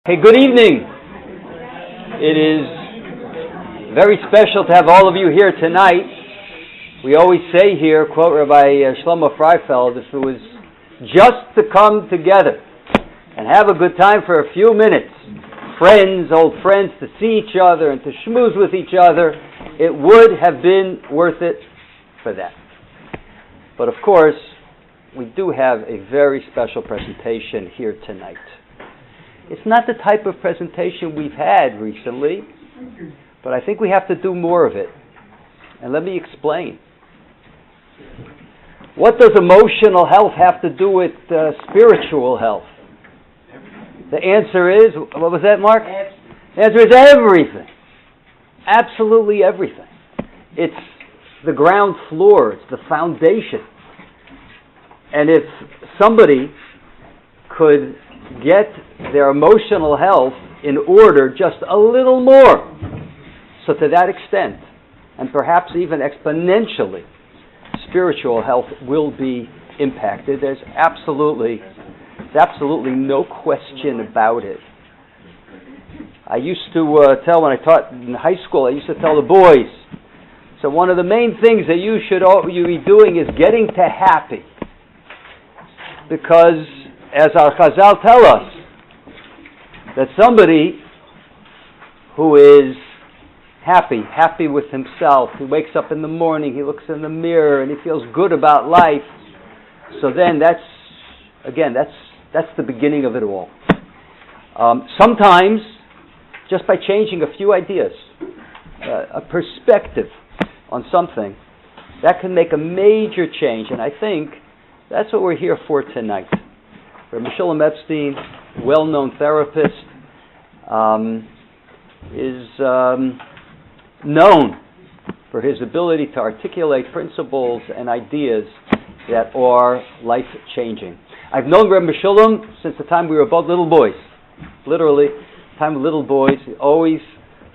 Hey, good evening. It is very special to have all of you here tonight. We always say here, quote Rabbi Shlomo Freifeld, if it was just to come together and have a good time for a few minutes, friends, old friends, to see each other and to schmooze with each other, it would have been worth it for that. But of course, we do have a very special presentation here tonight. It's not the type of presentation we've had recently, but I think we have to do more of it. And let me explain. What does emotional health have to do with spiritual health? The answer is, what was that, Mark? The answer is everything. Absolutely everything. It's the ground floor. It's the foundation. And if somebody could get their emotional health in order just a little more, so to that extent, and perhaps even exponentially, spiritual health will be impacted. There's absolutely no question about it. I used to tell, when I taught in high school, I used to tell the boys, so one of the main things that you be doing is getting to happy. Because, as our Chazal tell us, that somebody who is happy with himself, he wakes up in the morning, he looks in the mirror, and he feels good about life, so then that's the beginning of it all. Sometimes, just by changing a few ideas, a perspective on something, that can make a major change, and I think that's what we're here for tonight. Meshulem Epstein, well-known therapist, is known for his ability to articulate principles and ideas that are life-changing. I've known Reb Meshulem since the time we were both little boys. Literally, time of little boys. Always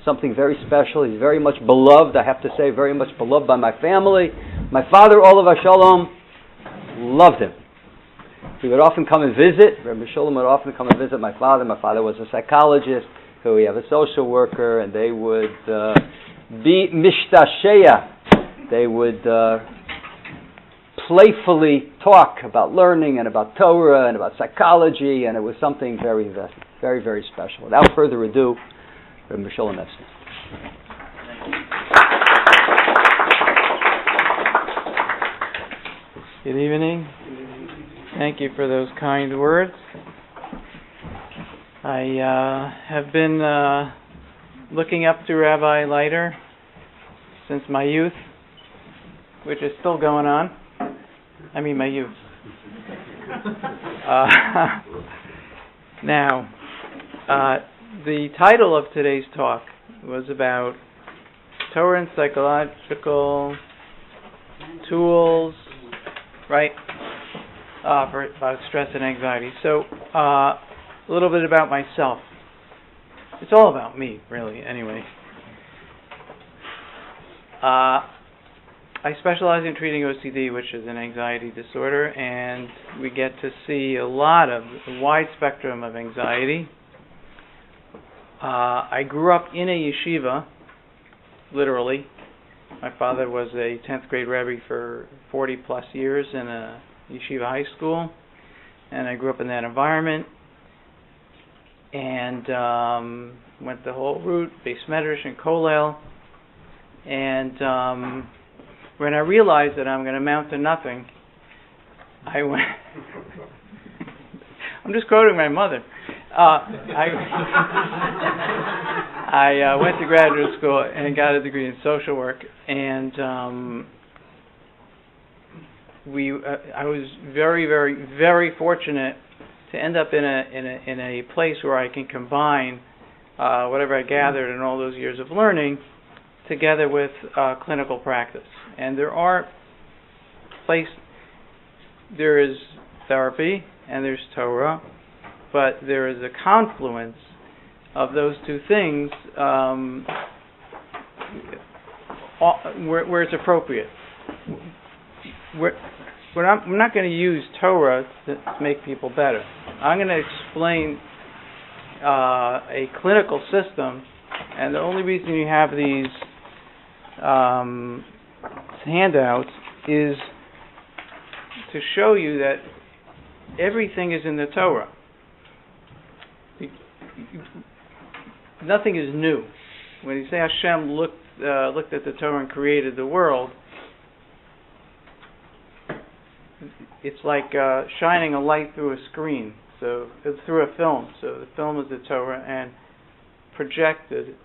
something very special. He's very much beloved, I have to say, very much beloved by my family. My father, Olav Shalom, loved him. He would often come and visit. Rabbi Meshulem would often come and visit my father. My father was a psychologist. So we have a social worker, and they would be mishtashea. They would playfully talk about learning and about Torah and about psychology, and it was something very, very, very special. Without further ado, Rabbi Meshulem Epstein. Good evening. Thank you for those kind words. I have been looking up to Rabbi Leiter since my youth, which is still going on. I mean my youth. Now, the title of today's talk was about Torah and psychological tools, right, for stress and anxiety. So, a little bit about myself. It's all about me, really, anyway. I specialize in treating OCD, which is an anxiety disorder, and we get to see a wide spectrum of anxiety. I grew up in a yeshiva, literally. My father was a 10th grade rabbi for 40 plus years in a yeshiva high school, and I grew up in that environment and went the whole route, Beis Medrash and Kollel, and when I realized that I'm going to amount to nothing, I went I'm just quoting my mother. I went to graduate school and got a degree in social work, and I was very, very, very fortunate to end up in a place where I can combine whatever I gathered in all those years of learning together with clinical practice. And there is therapy and there's Torah, but there is a confluence of those two things where it's appropriate. I'm not going to use Torah to make people better. I'm going to explain a clinical system, and the only reason you have these handouts is to show you that everything is in the Torah. Nothing is new. When you say Hashem looked at the Torah and created the world, it's like shining a light through a screen, so through a film. So the film is the Torah, and projected,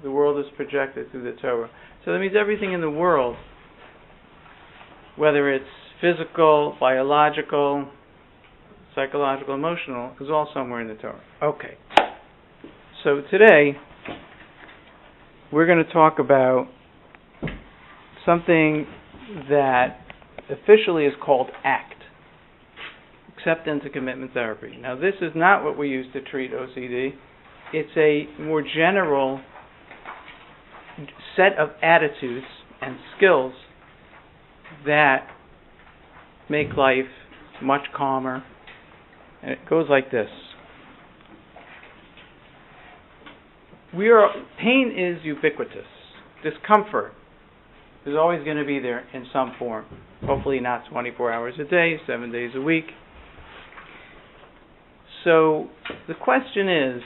the world is projected through the Torah. So that means everything in the world, whether it's physical, biological, psychological, emotional, is all somewhere in the Torah. Okay. So today, we're going to talk about something that officially is called ACT, Acceptance and Commitment Therapy. Now, this is not what we use to treat OCD. It's a more general set of attitudes and skills that make life much calmer. And it goes like this. Pain is ubiquitous. Discomfort is always going to be there in some form. Hopefully not 24 hours a day, 7 days a week. So the question is,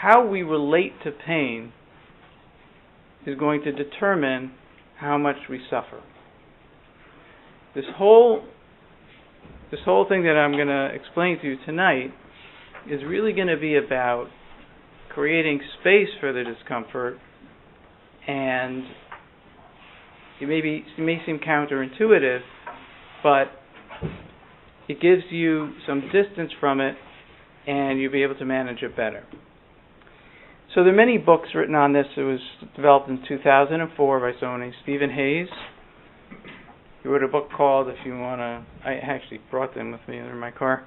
how we relate to pain is going to determine how much we suffer. This whole thing that I'm going to explain to you tonight is really going to be about creating space for the discomfort, and it may seem counterintuitive, but it gives you some distance from it, and you'll be able to manage it better. So there are many books written on this. It was developed in 2004 by someone named Stephen Hayes. He wrote a book called, if you want to, I actually brought them with me, they're in my car.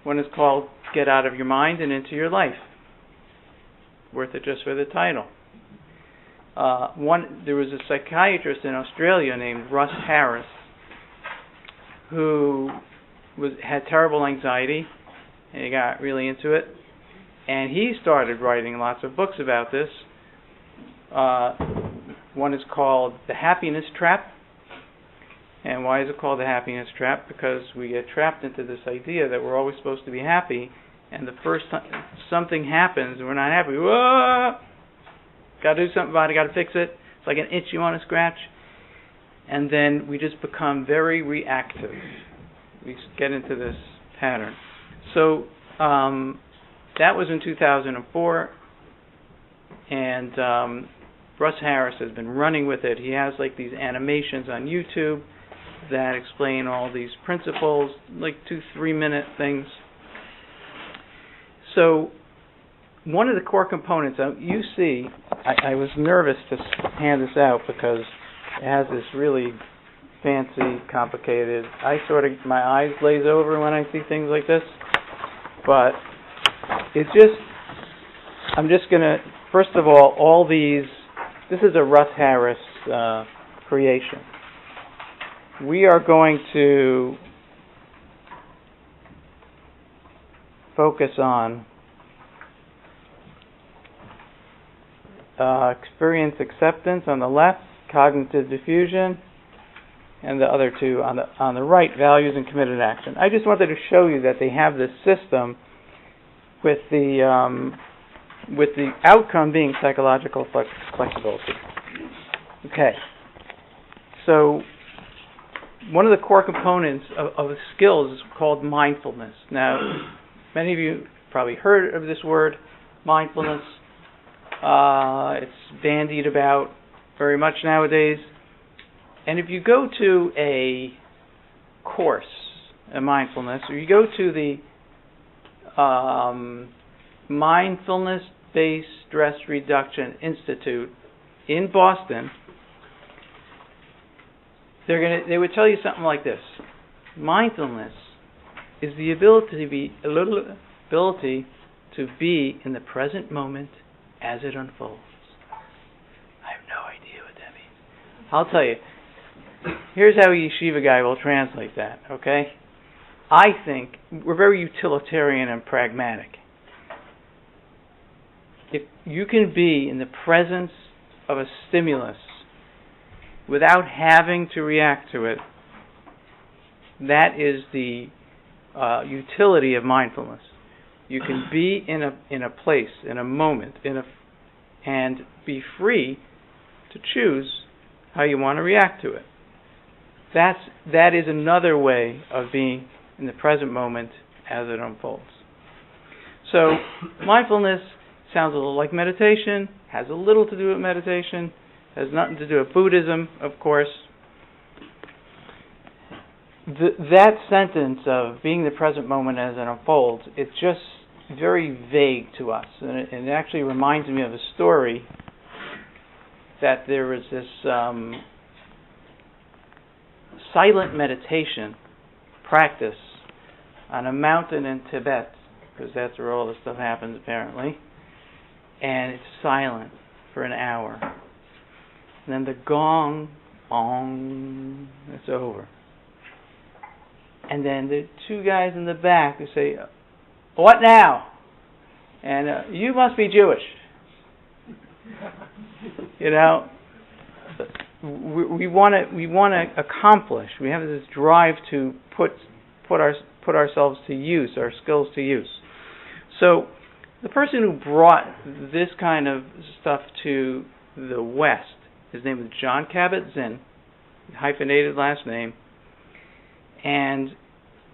One is called Get Out of Your Mind and Into Your Life. Worth it just for the title. There was a psychiatrist in Australia named Russ Harris who had terrible anxiety, and he got really into it. And he started writing lots of books about this. One is called The Happiness Trap. And why is it called The Happiness Trap? Because we get trapped into this idea that we're always supposed to be happy, and the first time something happens and we're not happy, whoa! Got to do something about it, got to fix it. It's like an itch you want to scratch. And then we just become very reactive. We get into this pattern. So, that was in 2004, and Russ Harris has been running with it. He has like these animations on YouTube that explain all these principles, like 2-3 minute things. So one of the core components, you see, I was nervous to hand this out because it has this really fancy, complicated, my eyes glaze over when I see things like this, but I'm just going to, first of all this is a Russ Harris creation. We are going to focus on experience acceptance on the left, cognitive diffusion, and the other two on the right, values and committed action. I just wanted to show you that they have this system with the outcome being psychological flexibility. Okay, so one of the core components of skills is called mindfulness. Now, many of you probably heard of this word, mindfulness. It's bandied about very much nowadays. And if you go to a course in mindfulness, or you go to the Mindfulness-Based Stress Reduction Institute in Boston, they would tell you something like this. Mindfulness is the ability to be in the present moment as it unfolds. I have no idea what that means. I'll tell you. Here's how a yeshiva guy will translate that, okay? I think we're very utilitarian and pragmatic. If you can be in the presence of a stimulus without having to react to it, that is the utility of mindfulness. You can be in a place, in a moment, and be free to choose how you want to react to it. That is another way of being in the present moment as it unfolds. So mindfulness sounds a little like meditation, has a little to do with meditation, has nothing to do with Buddhism, of course. That sentence of being the present moment as it unfolds, it's just very vague to us. And it actually reminds me of a story that there was this silent meditation practice on a mountain in Tibet, because that's where all this stuff happens apparently, and it's silent for an hour. And then the gong, bong, it's over. And then the two guys in the back who say, "What now?" And you must be Jewish. You know, we want to accomplish. We have this drive to put ourselves to use, our skills to use. So the person who brought this kind of stuff to the West, his name was John Kabat-Zinn, hyphenated last name, and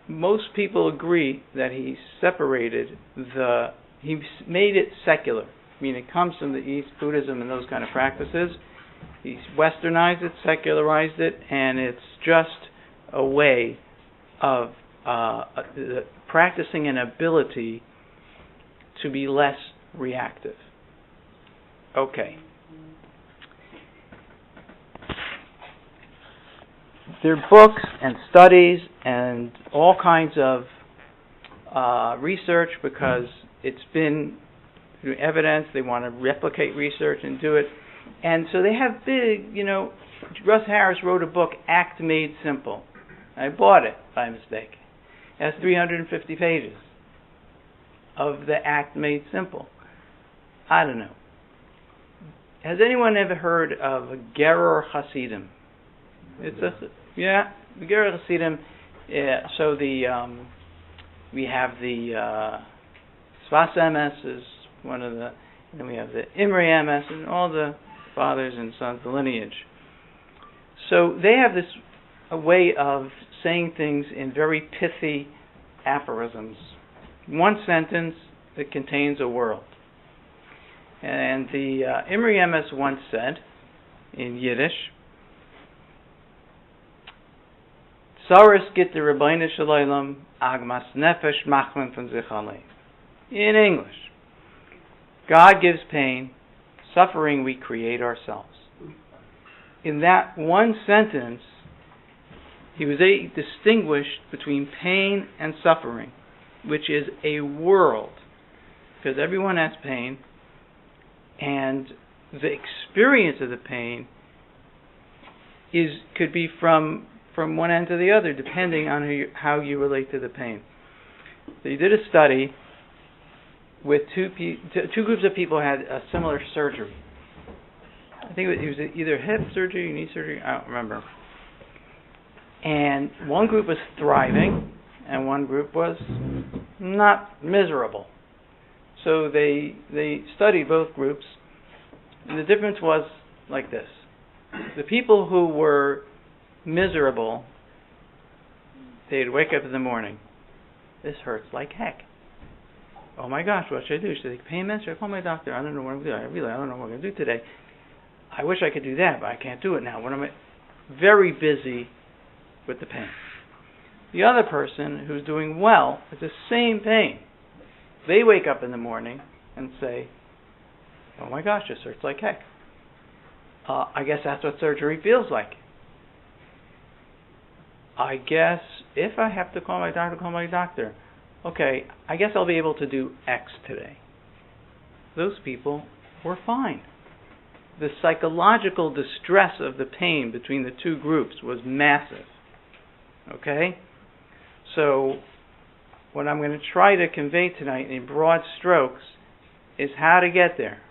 most people agree that he made it secular. I mean, it comes from the East, Buddhism and those kind of practices. He's westernized it, secularized it, and it's just a way of practicing an ability to be less reactive. Okay. There are books and studies and all kinds of research, because it's been through evidence. They want to replicate research and do it. And so they have big, Russ Harris wrote a book, Act Made Simple. I bought it by mistake. It has 350 pages of the Act Made Simple. I don't know. Has anyone ever heard of Gerer Hasidim? It's the Gerer Hasidim. Yeah, so we have the Sfas Emes is one of the, and then we have the Imre Emes and all the fathers and sons, the lineage. So they have this a way of saying things in very pithy aphorisms. One sentence that contains a world. And the Imre Emes once said in Yiddish, "Tsaris git the Rabbeinu Sheliamah, agmas nefesh machmen von sich allein." In English, God gives pain, suffering we create ourselves. In that one sentence, he distinguished between pain and suffering, which is a world, because everyone has pain, and the experience of the pain could be from one end to the other, depending on how you relate to the pain. So he did a study with two groups of people who had a similar surgery. I think it was either hip surgery or knee surgery, I don't remember. And one group was thriving, and one group was not miserable. So they studied both groups, and the difference was like this. The people who were miserable, they'd wake up in the morning. This hurts like heck. Oh my gosh, what should I do? Should I take pain meds? Should I call my doctor? I don't know what I'm going to do. I don't know what I'm going to do today. I wish I could do that, but I can't do it now. When I'm very busy with the pain. The other person who's doing well with the same pain, they wake up in the morning and say, "Oh my gosh, this hurts like heck. I guess that's what surgery feels like. I guess if I have to call my doctor. Okay, I guess I'll be able to do X today." Those people were fine. the psychological distress of the pain between the two groups was massive. Okay? So, what I'm going to try to convey tonight in broad strokes is how to get there.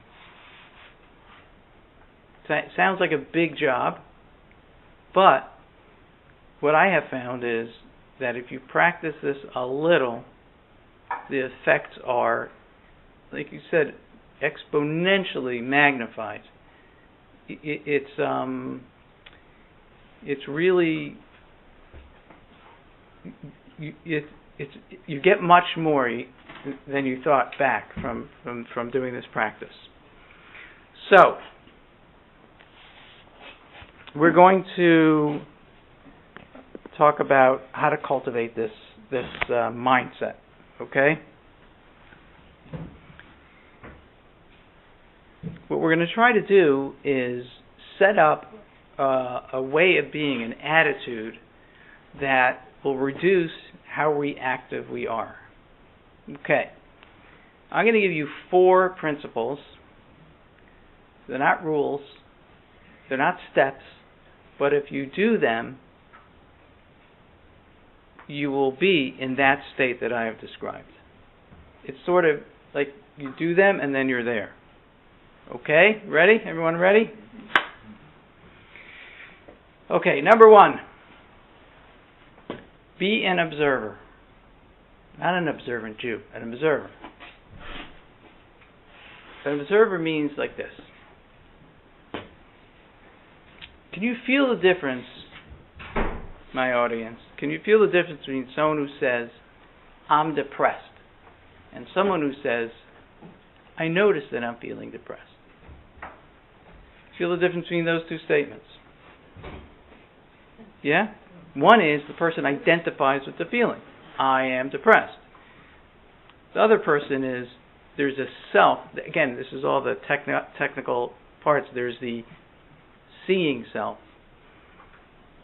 It sounds like a big job, but what I have found is that if you practice this a little, the effects are, like you said, exponentially magnified. It's really you get much more than you thought back from doing this practice. So we're going to talk about how to cultivate this mindset. Okay. What we're going to try to do is set up a way of being, an attitude that will reduce how reactive we are. Okay. I'm going to give you 4 principles. They're not rules. They're not steps. But if you do them, you will be in that state that I have described. It's sort of like you do them and then you're there. Okay, ready? Everyone ready? Okay, number 1. Be an observer. Not an observant Jew, an observer. An observer means like this. Can you feel the difference, my audience? Can you feel the difference between someone who says, I'm depressed, and someone who says, I notice that I'm feeling depressed? Feel the difference between those two statements? Yeah? One is the person identifies with the feeling. I am depressed. The other person is, there's a self. Again, this is all the technical parts. There's the seeing self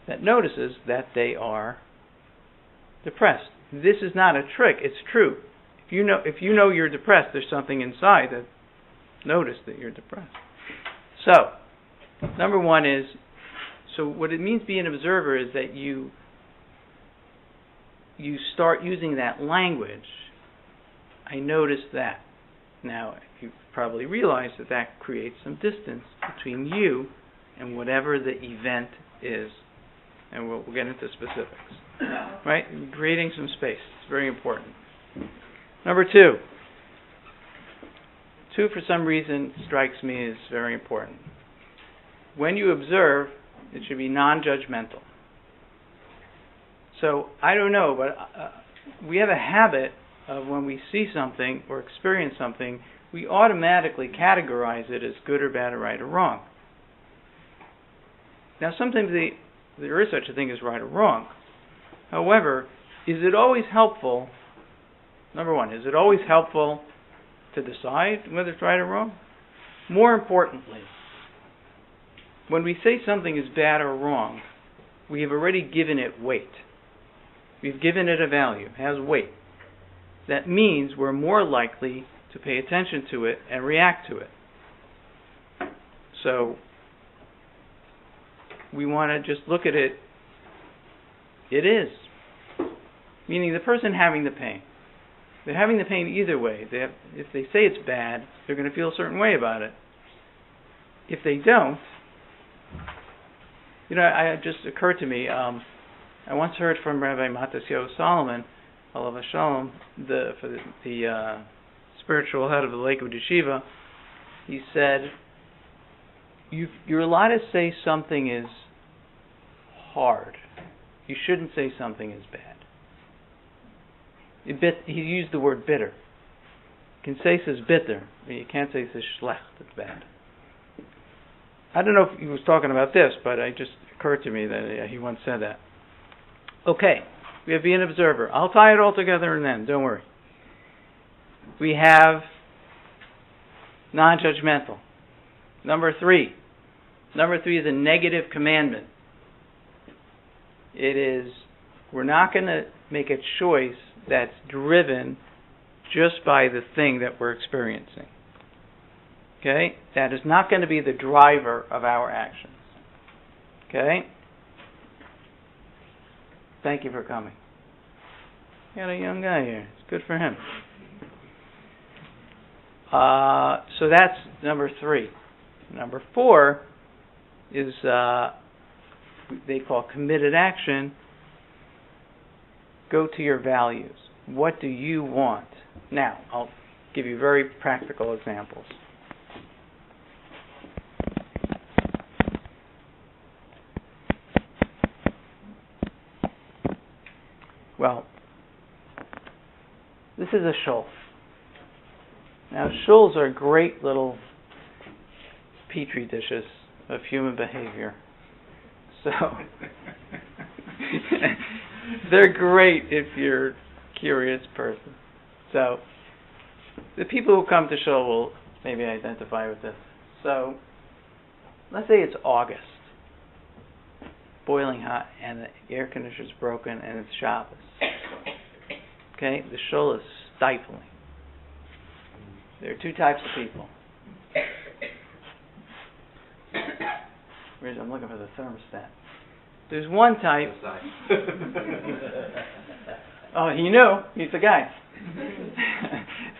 that notices that they are depressed. This is not a trick. It's true. If you know you're depressed, there's something inside that notice that you're depressed. So, number 1 is, so what it means to be an observer is that you start using that language. I noticed that. Now, you probably realize that creates some distance between you and whatever the event is. And we'll get into specifics. Right? Creating some space. It's very important. Number 2. 2, for some reason, strikes me as very important. When you observe, it should be non-judgmental. So, I don't know, but we have a habit of when we see something or experience something, we automatically categorize it as good or bad or right or wrong. Now, sometimes there is such a thing as right or wrong. However, is it always helpful? Number 1, is it always helpful to decide whether it's right or wrong? More importantly, when we say something is bad or wrong, we have already given it weight. We've given it a value. It has weight. That means we're more likely to pay attention to it and react to it. So, we want to just look at it. It is. Meaning the person having the pain. They're having the pain either way. If they say it's bad, they're going to feel a certain way about it. If they don't, it just occurred to me, I once heard from Rabbi Matasyahu Solomon, Alav Shalom, the spiritual head of the Lakewood Yeshiva. He said, you're allowed to say something is hard. You shouldn't say something is bad. He used the word bitter. You can say it's bitter, but you can't say it's schlecht, it's bad. I don't know if he was talking about this, but it just occurred to me that he once said that. Okay, we have be an observer. I'll tie it all together and then, don't worry. We have non-judgmental. Number 3. Number 3 is a negative commandment. It is, we're not going to make a choice that's driven just by the thing that we're experiencing. Okay? That is not going to be the driver of our actions. Okay? Thank you for coming. Got a young guy here. It's good for him. So that's number 3. Number 4 is they call committed action. Go to your values. What do you want? Now, I'll give you very practical examples. Well, this is a shul. Now, shuls are great little petri dishes of human behavior. So, they're great if you're a curious person. So, the people who come to shul will maybe identify with this. So, let's say it's August, boiling hot, and the air conditioner's broken, and it's Shabbos. Okay, the shul is stifling. There are 2 types of people. I'm looking for the thermostat. There's one type. Oh, he knew. He's the guy.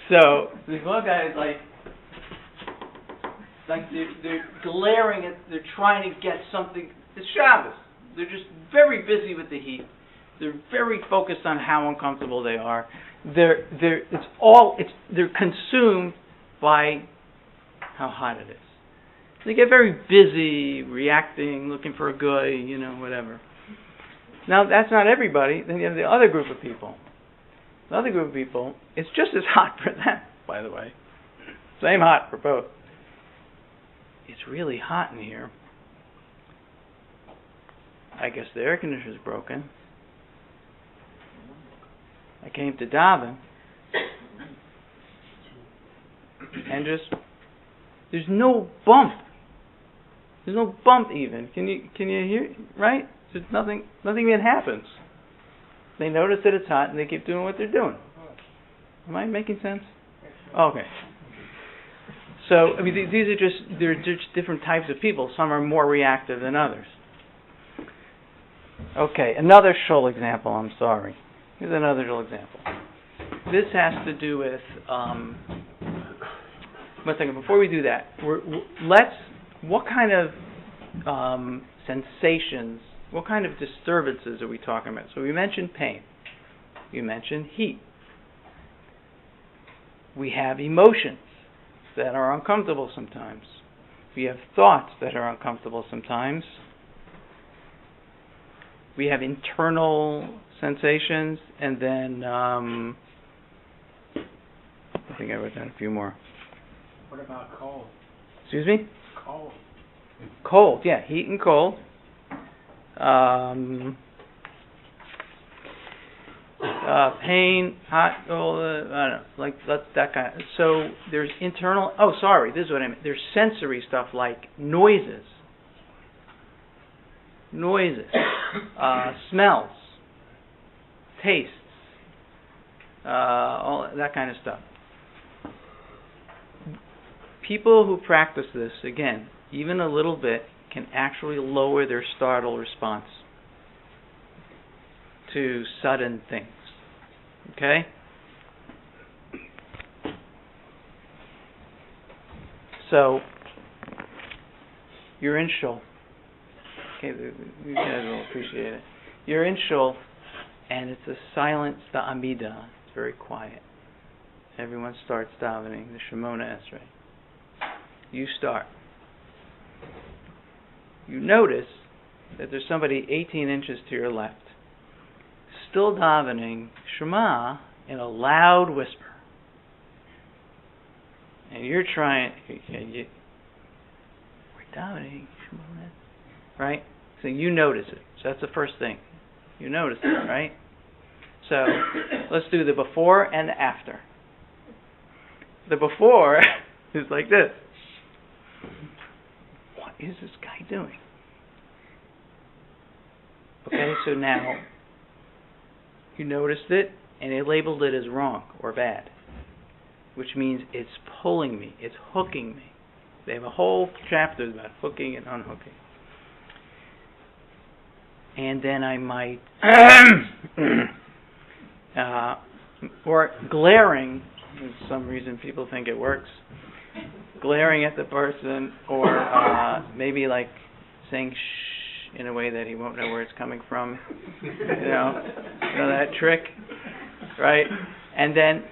So there's one guy who's like they're glaring at. They're trying to get something. It's Shabbos. They're just very busy with the heat. They're very focused on how uncomfortable they are. They're consumed by how hot it is. They get very busy, reacting, looking for a guy, whatever. Now, that's not everybody. Then you have the other group of people. The other group of people, it's just as hot for them, by the way. Same hot for both. It's really hot in here. I guess the air conditioner's broken. I came to daven, and there's no bump. There's no bump even. Can you hear? Right? There's nothing that happens. They notice that it's hot and they keep doing what they're doing. Am I making sense? Okay. So they're just different types of people. Some are more reactive than others. Okay, another shul example. I'm sorry. Here's another shul example. This has to do with. One second. Before we do that, what kind of sensations, what kind of disturbances are we talking about? So we mentioned pain. You mentioned heat. We have emotions that are uncomfortable sometimes. We have thoughts that are uncomfortable sometimes. We have internal sensations, and then I think I wrote down a few more. What about cold? Excuse me? Cold. Cold, yeah, heat and cold. Pain, hot, cold, I don't know, like that kind of. So there's internal. Oh, sorry, this is what I meant. There's sensory stuff like noises, smells, tastes, all that kind of stuff. People who practice this, again, even a little bit, can actually lower their startle response to sudden things. Okay? So, you're in shul. Okay, you guys will appreciate it. You're in shul, and it's a silent Amida. It's very quiet. Everyone starts davening the Shemona Esrei. You start. You notice that there's somebody 18 inches to your left, still davening Shema in a loud whisper. And you're trying, we're davening Shema, right? So you notice it. So that's the first thing. You notice it, right? So let's do the before and the after. The before is like this. What is this guy doing? Okay, so now you noticed it and they labeled it as wrong or bad, which means it's pulling me, it's hooking me. They have a whole chapter about hooking and unhooking. And then I might, or glaring, for some reason people think it works, glaring at the person, or maybe like saying shh in a way that he won't know where it's coming from. You know that trick, right? And then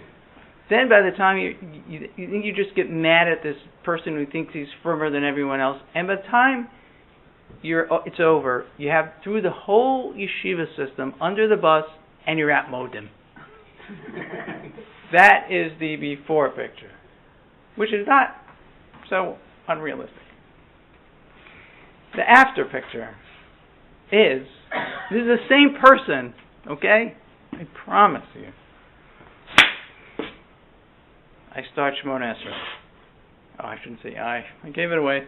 by the time you just get mad at this person who thinks he's firmer than everyone else, and by the time it's over, you have threw the whole yeshiva system under the bus, and you're at Modim. That is the before picture, which is not so unrealistic. The after picture is, this is the same person, okay? I promise you. I start Shemona Esrei. Oh, I shouldn't say I gave it away.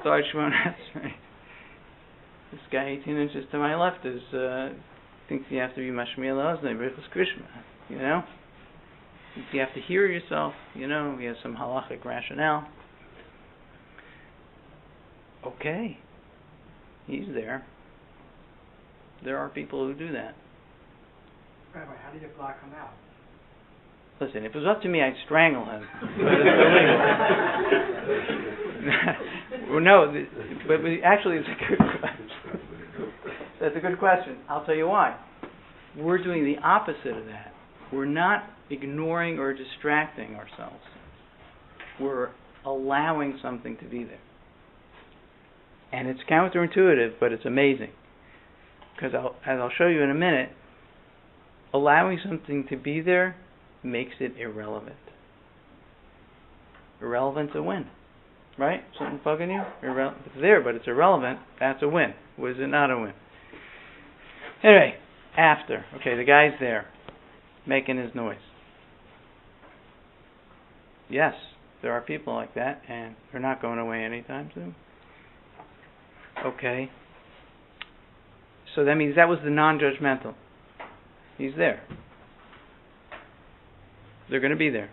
Start Shemona Esrei. This guy 18 inches to my left is thinks you have to be Mashmiel Oznei, B'Richus Krishma. You know? Thinks you have to hear yourself. You know, he has some halachic rationale. Okay. He's there. There are people who do that. Rabbi, how did you block him out? Listen, if it was up to me, I'd strangle him. But it's illegal. Well, no, but actually, it's a good question. That's a good question. I'll tell you why. We're doing the opposite of that. We're not ignoring or distracting ourselves. We're allowing something to be there. And it's counterintuitive, but it's amazing. Because as I'll show you in a minute, allowing something to be there makes it irrelevant. Irrelevant's a win. Right? Something bugging you? It's there, but it's irrelevant. That's a win. Was it not a win? Anyway, after. Okay, the guy's there, making his noise. Yes, there are people like that, and they're not going away anytime soon. Okay. So that means that was the non-judgmental. He's there. They're going to be there.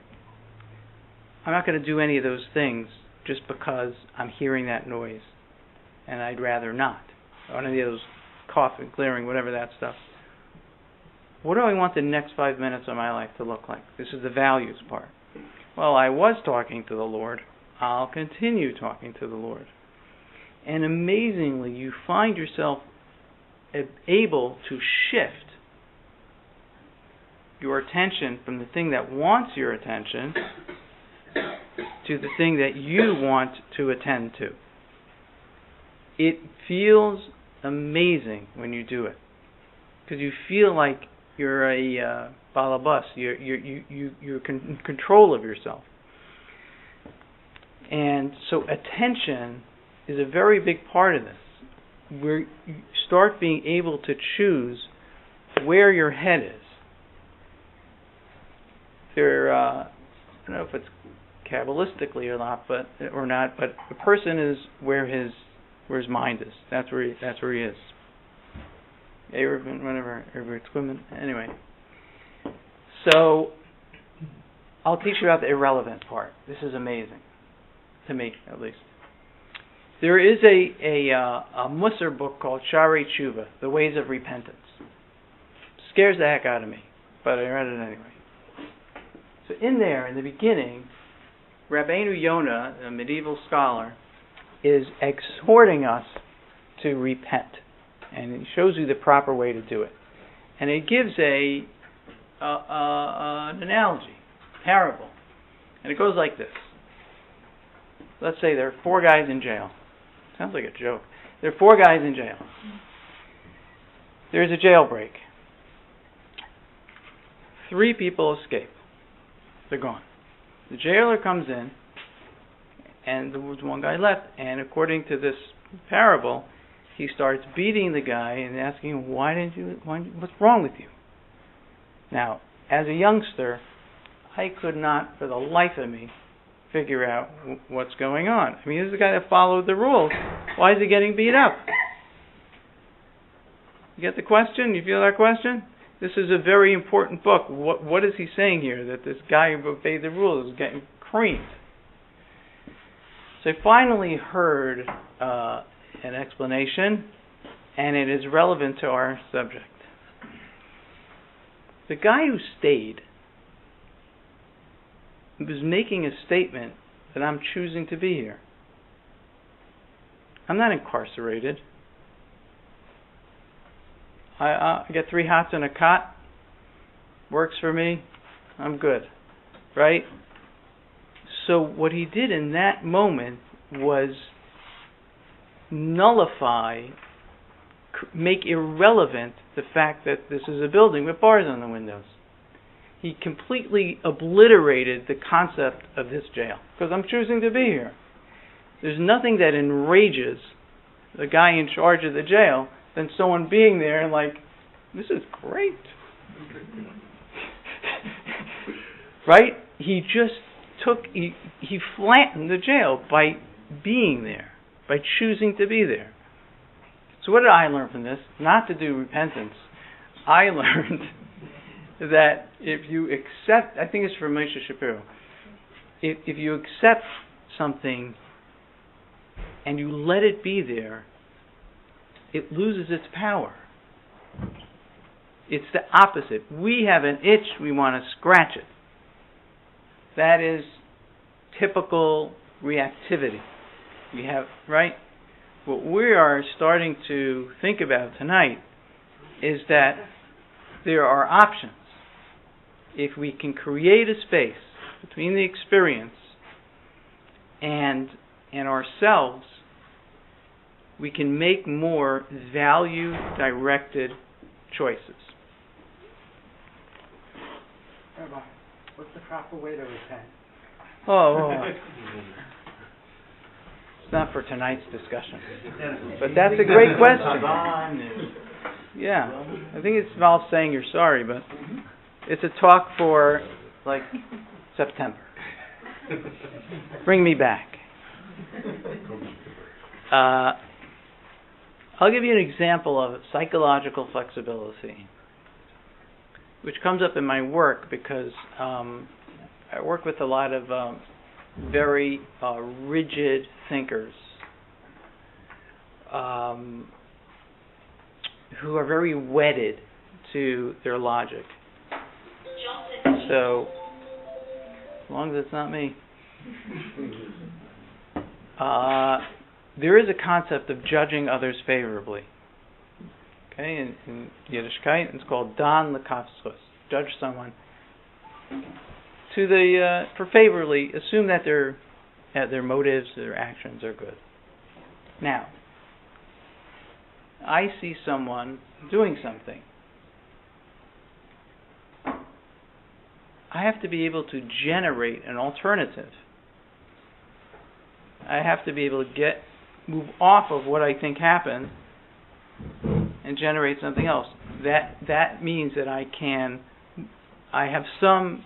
I'm not going to do any of those things just because I'm hearing that noise, and I'd rather not. Or any of those coughing, glaring, whatever that stuff. What do I want the next 5 minutes of my life to look like? This is the values part. Well, I was talking to the Lord. I'll continue talking to the Lord. And amazingly, you find yourself able to shift your attention from the thing that wants your attention to the thing that you want to attend to. It feels amazing when you do it, because you feel like you're a balabas. You're in control of yourself, and so attention is a very big part of this. Where you start being able to choose where your head is. There, I don't know if it's Kabbalistically or not, but a person is where his mind is. That's where he is. Erevin, whatever, anyway. So I'll teach you about the irrelevant part. This is amazing, to me at least. There is a Musar book called Sharei Tshuva, The Ways of Repentance. Scares the heck out of me, but I read it anyway. So in there, in the beginning, Rabbeinu Yonah, a medieval scholar, is exhorting us to repent, and it shows you the proper way to do it. And it gives an analogy, parable, and it goes like this. Let's say there are 4 guys in jail. Sounds like a joke. There are 4 guys in jail. There's a jailbreak. 3 people escape. They're gone. The jailer comes in, and there was 1 guy left. And according to this parable, he starts beating the guy and asking him, what's wrong with you? Now, as a youngster, I could not, for the life of me, figure out what's going on. I mean, this is a guy that followed the rules. Why is he getting beat up? You get the question? You feel that question? This is a very important book. What is he saying here? That this guy who obeyed the rules is getting creamed. So I finally heard an explanation, and it is relevant to our subject. The guy who stayed was making a statement that I'm choosing to be here. I'm not incarcerated. I get 3 hots and a cot. Works for me. I'm good. Right? So what he did in that moment was nullify, make irrelevant the fact that this is a building with bars on the windows. He completely obliterated the concept of this jail because I'm choosing to be here. There's nothing that enrages the guy in charge of the jail than someone being there and like, this is great. Right? He just he flattened the jail by being there, by choosing to be there. So what did I learn from this? Not to do repentance. I learned that if you accept, I think it's from Moshe Shapiro, if you accept something and you let it be there, it loses its power. It's the opposite. We have an itch, we want to scratch it. That is typical reactivity. We have, right? What we are starting to think about tonight is that there are options. If we can create a space between the experience and ourselves, we can make more value-directed choices. Rabbi, what's the proper way to repent? Oh. It's not for tonight's discussion. But that's a great question. Yeah. I think it involves saying you're sorry, but it's a talk for, like, September. Bring me back. I'll give you an example of psychological flexibility, which comes up in my work because I work with a lot of very rigid thinkers who are very wedded to their logic. So, as long as it's not me. There is a concept of judging others favorably. Okay, in Yiddishkeit, it's called dan lekafschus. Judge someone for favorably. Assume that their motives, their actions are good. Now, I see someone doing something. I have to be able to generate an alternative. I have to be able to move off of what I think happened and generate something else. That means that I have some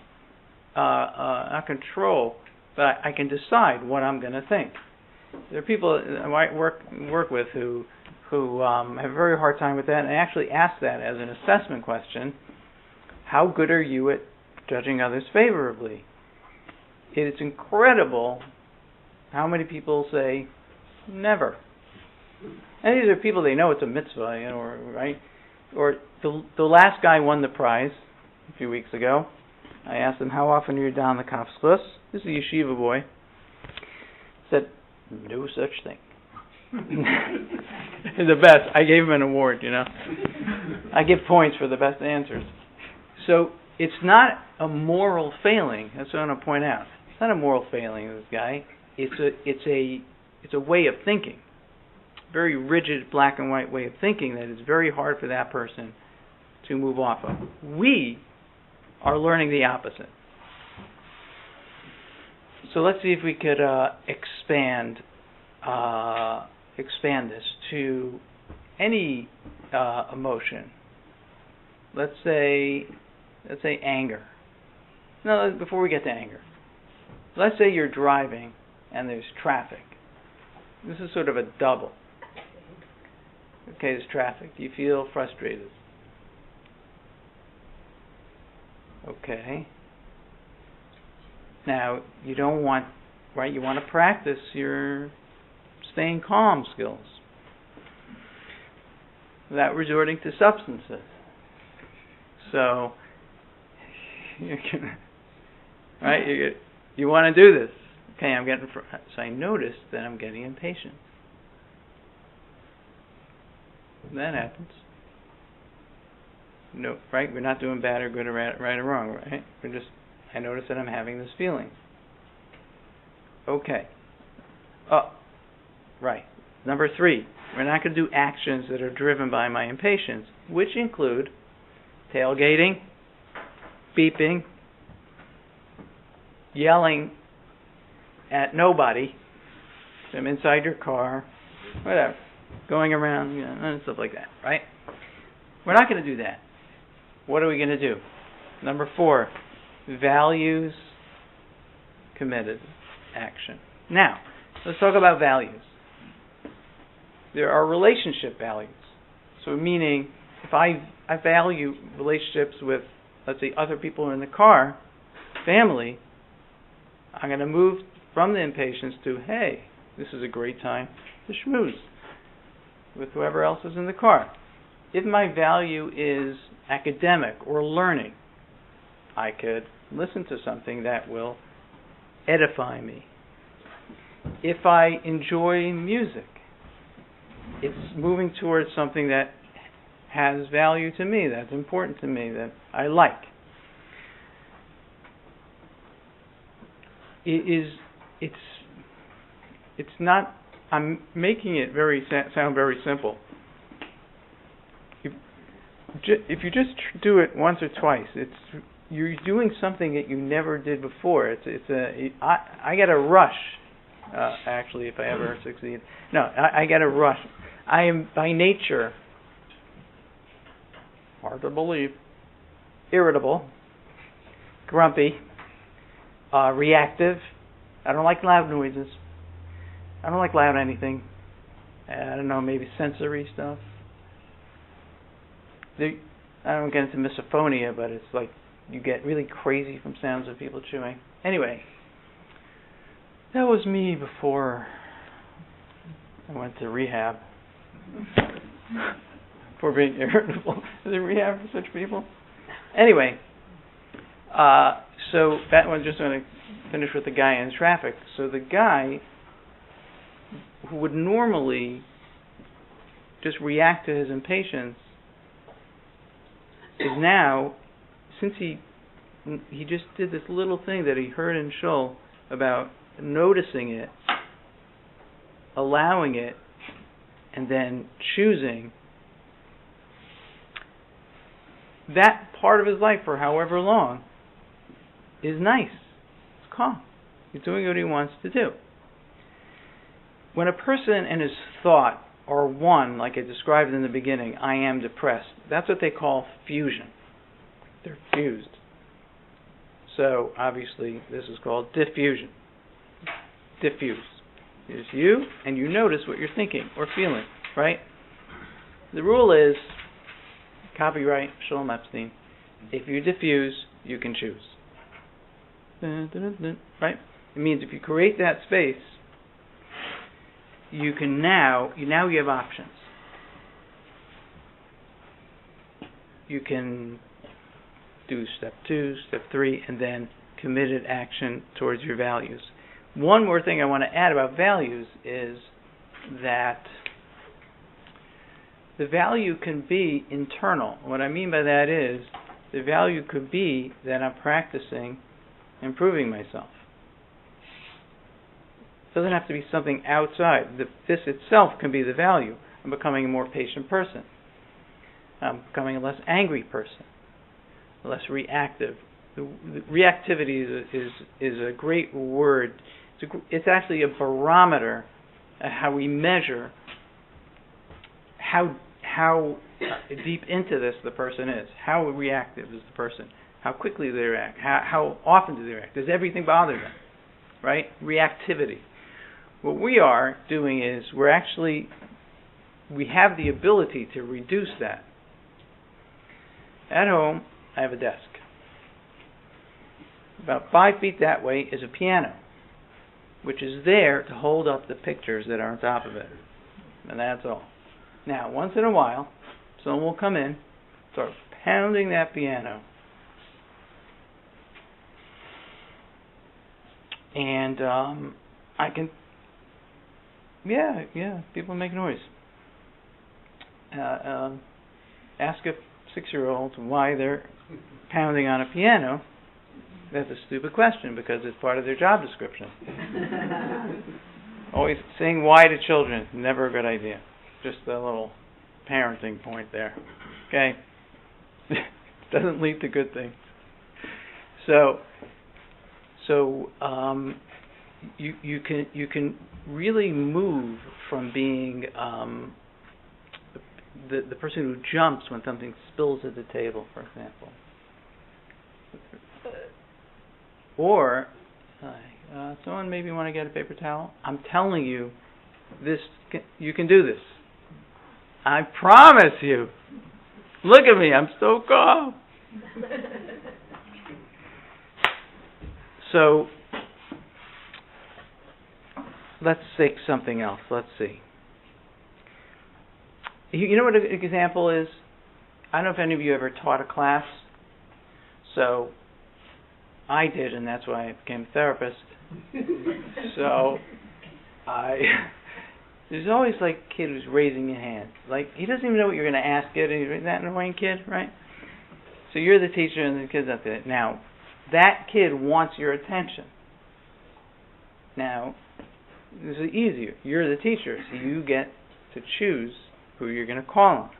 not control, but I can decide what I'm going to think. There are people I might work with who have a very hard time with that, and I actually ask that as an assessment question. How good are you at judging others favorably? It's incredible how many people say never. And these are people, they know it's a mitzvah, right? Or the last guy won the prize a few weeks ago. I asked him, how often are you down the kafschus? This is a yeshiva boy. He said, no such thing. The best. I gave him an award, I give points for the best answers. So it's not a moral failing. That's what I want to point out. It's not a moral failing of this guy. It's a way of thinking. Very rigid, black and white way of thinking that is very hard for that person to move off of. We are learning the opposite. So let's see if we could expand this to any emotion. Let's say anger. No, before we get to anger, let's say you're driving and there's traffic. This is sort of a double. Okay, there's traffic. Do you feel frustrated? Okay. Now, you don't want right? You want to practice your staying calm skills without resorting to substances. So, right? You want to do this. Okay, so I notice that I'm getting impatient. That happens. No, right? We're not doing bad or good or right or wrong, right? I notice that I'm having this feeling. Okay. Right. Number 3, we're not going to do actions that are driven by my impatience, which include tailgating, beeping, yelling at nobody, so I'm inside your car, whatever, going around, and stuff like that, right? We're not going to do that. What are we going to do? Number 4, values, committed action. Now, let's talk about values. There are relationship values. So meaning, if I value relationships with, let's say, other people in the car, family, I'm going to move from the impatience to, hey, this is a great time to schmooze with whoever else is in the car. If my value is academic or learning, I could listen to something that will edify me. If I enjoy music, it's moving towards something that has value to me, that's important to me, that I like. It's not, I'm making it sound very simple. If you just do it once or twice, you're doing something that you never did before. I get a rush, actually, if I ever succeed. No, I get a rush. I am by nature, hard to believe, irritable, grumpy, reactive. I don't like loud noises. I don't like loud anything. I don't know, maybe sensory stuff. I don't get into misophonia, but it's like you get really crazy from sounds of people chewing. Anyway, that was me before I went to rehab for being irritable. Is there rehab for such people? Anyway, so that one, just going to finish with the guy in traffic. So the guy who would normally just react to his impatience is now, since he just did this little thing that he heard in Shul about noticing it, allowing it, and then choosing, that part of his life for however long is nice. It's calm. He's doing what he wants to do. When a person and his thought are one, like I described in the beginning, I am depressed, that's what they call fusion. They're fused. So, obviously, this is called diffusion. Diffuse. It's you, and you notice what you're thinking or feeling, right? The rule is, copyright Meshulem Epstein, if you diffuse, you can choose. Right? It means if you create that space, you can now you have options. You can do step 2, step 3, and then committed action towards your values. One more thing I want to add about values is that the value can be internal. What I mean by that is the value could be that I'm practicing improving myself. It doesn't have to be something outside. This itself can be the value. I'm becoming a more patient person. I'm becoming a less angry person, less reactive. The reactivity is a great word. It's actually a barometer of how we measure how deep into this the person is. How reactive is the person? How quickly they react? How often do they react? Does everything bother them? Right? Reactivity. What we are doing is we have the ability to reduce that. At home, I have a desk. About 5 feet that way is a piano. which is there to hold up the pictures that are on top of it. And that's all. Now, once in a while, someone will come in, start pounding that piano, and I can, people make noise. Ask a 6-year-old why they're pounding on a piano. That's a stupid question because it's part of their job description. Always saying why to children, never a good idea. Just a little parenting point there. Okay? Doesn't lead to good things. So you can really move from being the person who jumps when something spills at the table, for example. Or someone maybe want to get a paper towel. I'm telling you, you can do this. I promise you. Look at me, I'm so calm. So let's take something else. Let's see. You know what an example is? I don't know if any of you ever taught a class. So I did, and that's why I became a therapist. So there's always like a kid who's raising his hand. Like he doesn't even know what you're going to ask it. Isn't that an annoying kid, right? So you're the teacher and the kid's up there. Now, that kid wants your attention. Now, this is easier. You're the teacher, so you get to choose who you're going to call on.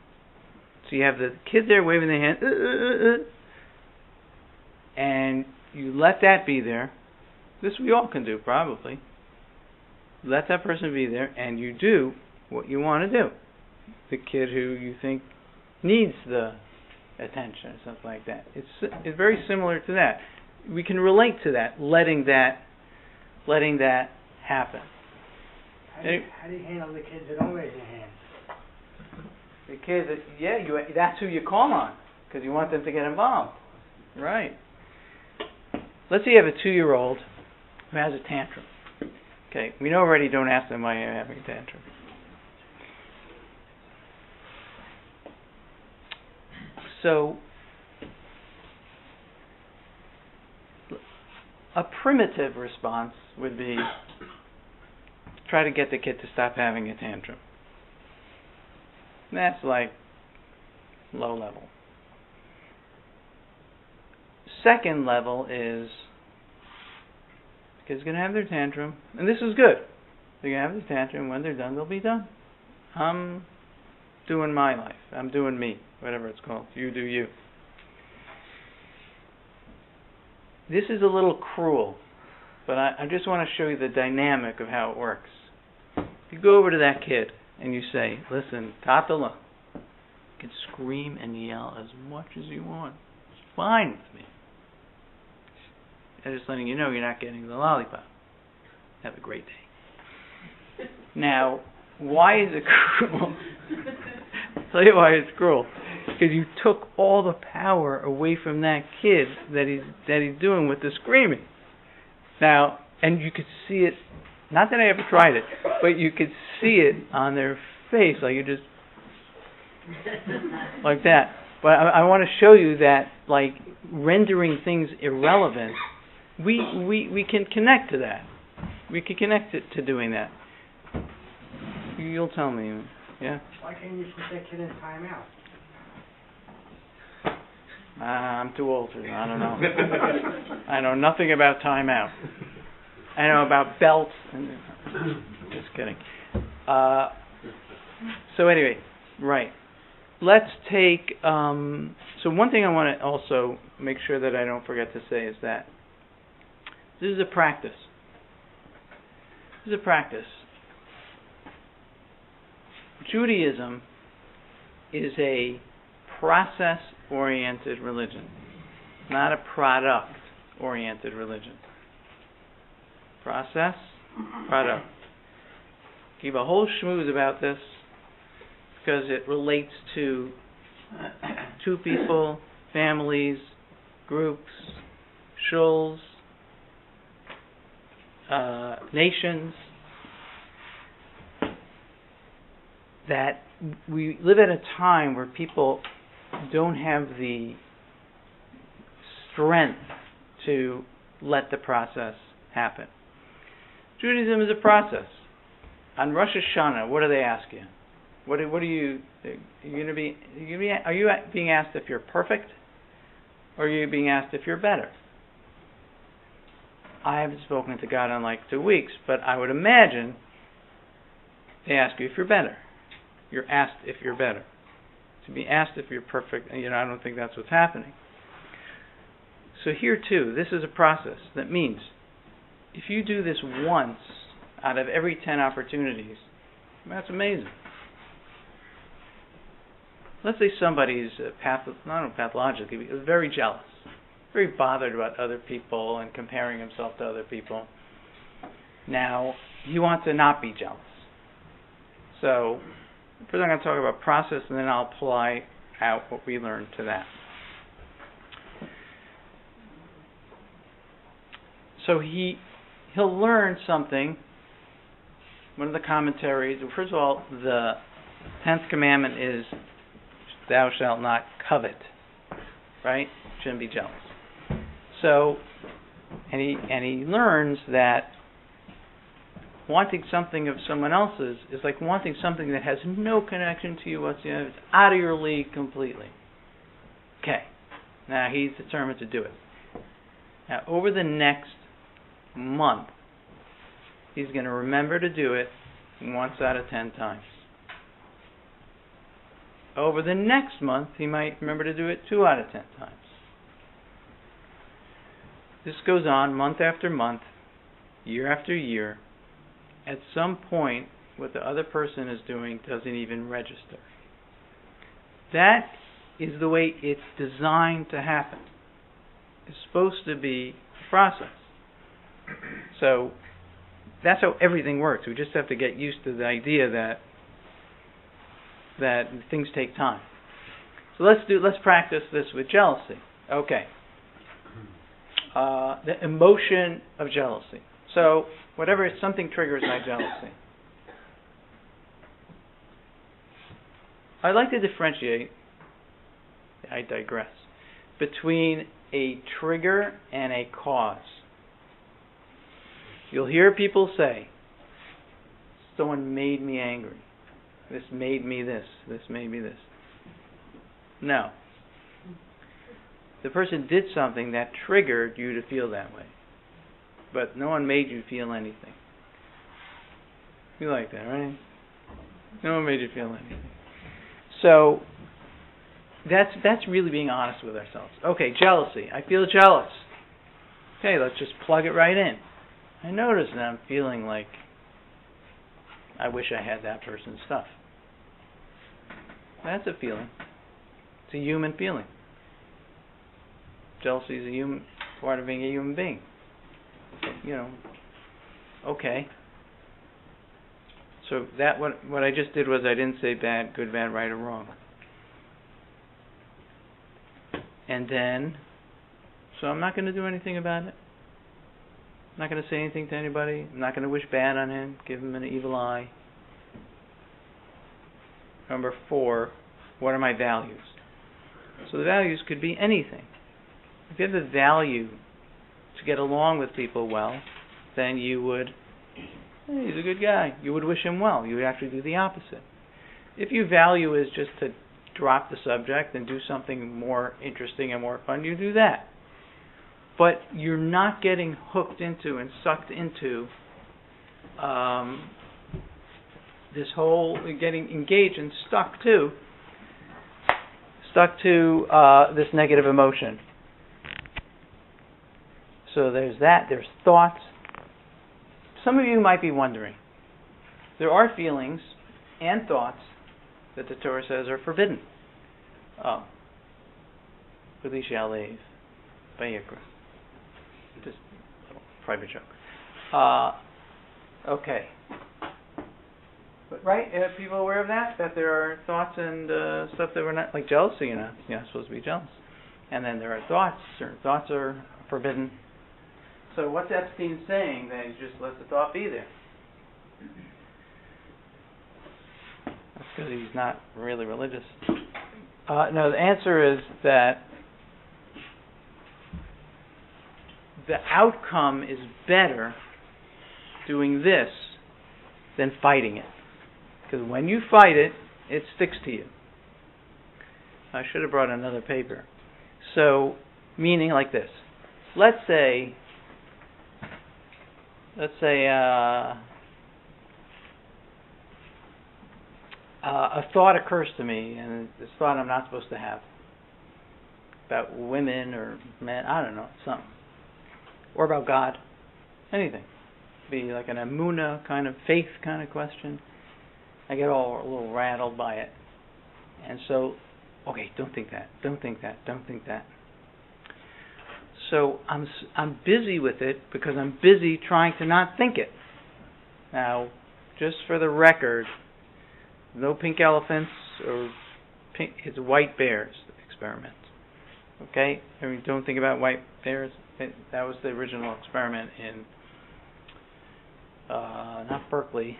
So you have the kid there waving their hand, and you let that be there. This we all can do, probably. Let that person be there, and you do what you want to do. The kid who you think needs the attention or something like that. It's very similar to that. We can relate to that, letting that happen. How do you handle the kids that don't raise their hands? The kids, that's who you call on because you want them to get involved. Right. Let's say you have a 2-year-old who has a tantrum. Okay, we know already don't ask them why you're having a tantrum. So, a primitive response would be try to get the kid to stop having a tantrum. That's like low level. Second level is the kid's going to have their tantrum, and this is good. They're going to have their tantrum. When they're done, they'll be done. I'm doing my life. I'm doing me, whatever it's called. You do you. This is a little cruel, but I just want to show you the dynamic of how it works. You go over to that kid and you say, listen, Tatala, you can scream and yell as much as you want. It's fine with me. I'm just letting you know you're not getting the lollipop. Have a great day. Now, why is it cruel? I'll tell you why it's cruel. Because you took all the power away from that kid that he's doing with the screaming. Now, and you could see it, not that I ever tried it, but you could see it on their face, like you just, like that. But I want to show you that, like, rendering things irrelevant, we can connect to that. We can connect it to doing that. You'll tell me, yeah? Why can't you put that kid in timeout? I'm too old for that. I don't know. I know nothing about timeout. I know about belts. Just kidding. So anyway, right. Let's take... so one thing I want to also make sure that I don't forget to say is that this is a practice. This is a practice. Judaism is a process-oriented religion, not a product-oriented religion. Process, product. Give a whole schmooze about this because it relates to two people, families, groups, shuls, nations, that we live at a time where people don't have the strength to let the process happen. Judaism is a process. On Rosh Hashanah, what do they ask you? What are you going to be? Are you being asked if you're perfect, or are you being asked if you're better? I haven't spoken to God in like 2 weeks, but I would imagine they ask you if you're better. You're asked if you're better. To be asked if you're perfect, I don't think that's what's happening. So here too, this is a process. That means if you do this once out of every 10 opportunities, that's amazing. Let's say somebody's pathologically very jealous, very bothered about other people and comparing himself to other people. Now, he wants to not be jealous. So, first I'm going to talk about process, and then I'll apply out what we learned to that. So he'll learn something. One of the commentaries, first of all, the 10th commandment is, thou shalt not covet, right? Shouldn't be jealous. So, and he learns that wanting something of someone else's is like wanting something that has no connection to you whatsoever. It's out of your league completely. Okay. Now he's determined to do it. Now over the next month, he's going to remember to do it once out of 10 times. Over the next month, he might remember to do it 2 out of 10 times. This goes on month after month, year after year. At some point, what the other person is doing doesn't even register. That is the way it's designed to happen. It's supposed to be a process. So that's how everything works. We just have to get used to the idea that things take time. So let's practice this with jealousy. Okay. The emotion of jealousy. So whatever something triggers my jealousy. I'd like to differentiate, I digress, between a trigger and a cause. You'll hear people say, someone made me angry. This made me this. This made me this. No. The person did something that triggered you to feel that way. But no one made you feel anything. You like that, right? No one made you feel anything. So, that's really being honest with ourselves. Okay, jealousy. I feel jealous. Okay, let's just plug it right in. I notice that I'm feeling like I wish I had that person's stuff. That's a feeling. It's a human feeling. Jealousy is a human part of being a human being. Okay. So that what I just did was I didn't say bad, good, bad, right, or wrong. And then, so I'm not going to do anything about it. I'm not going to say anything to anybody. I'm not going to wish bad on him, give him an evil eye. Number 4, what are my values? So the values could be anything. If you have the value to get along with people well, then you would, hey, he's a good guy. You would wish him well. You would actually do the opposite. If your value is just to drop the subject and do something more interesting and more fun, you do that. But you're not getting hooked into and sucked into this whole getting engaged and stuck to this negative emotion. So there's that. There's thoughts. Some of you might be wondering, there are feelings and thoughts that the Torah says are forbidden. Oh. Just a little private joke. Okay. But right, are people aware of that? That there are thoughts and stuff that we're not, like jealousy, you're not supposed to be jealous. And then there are thoughts. Certain thoughts are forbidden. So what's Epstein saying? That he just lets the thought be there. That's because he's not really religious. No, the answer is that the outcome is better doing this than fighting it. Because when you fight it, it sticks to you. I should have brought another paper. So, meaning like this. Let's say a thought occurs to me, and this thought I'm not supposed to have, about women or men, I don't know, something. Or about God, anything. Be like an emunah kind of faith kind of question. I get all a little rattled by it. And so, okay, don't think that, don't think that, don't think that. So I'm busy with it because I'm busy trying to not think it. Now, just for the record, no pink elephants or pink, it's white bears experiment. Okay? I mean, don't think about white bears. That was the original experiment in, not Berkeley,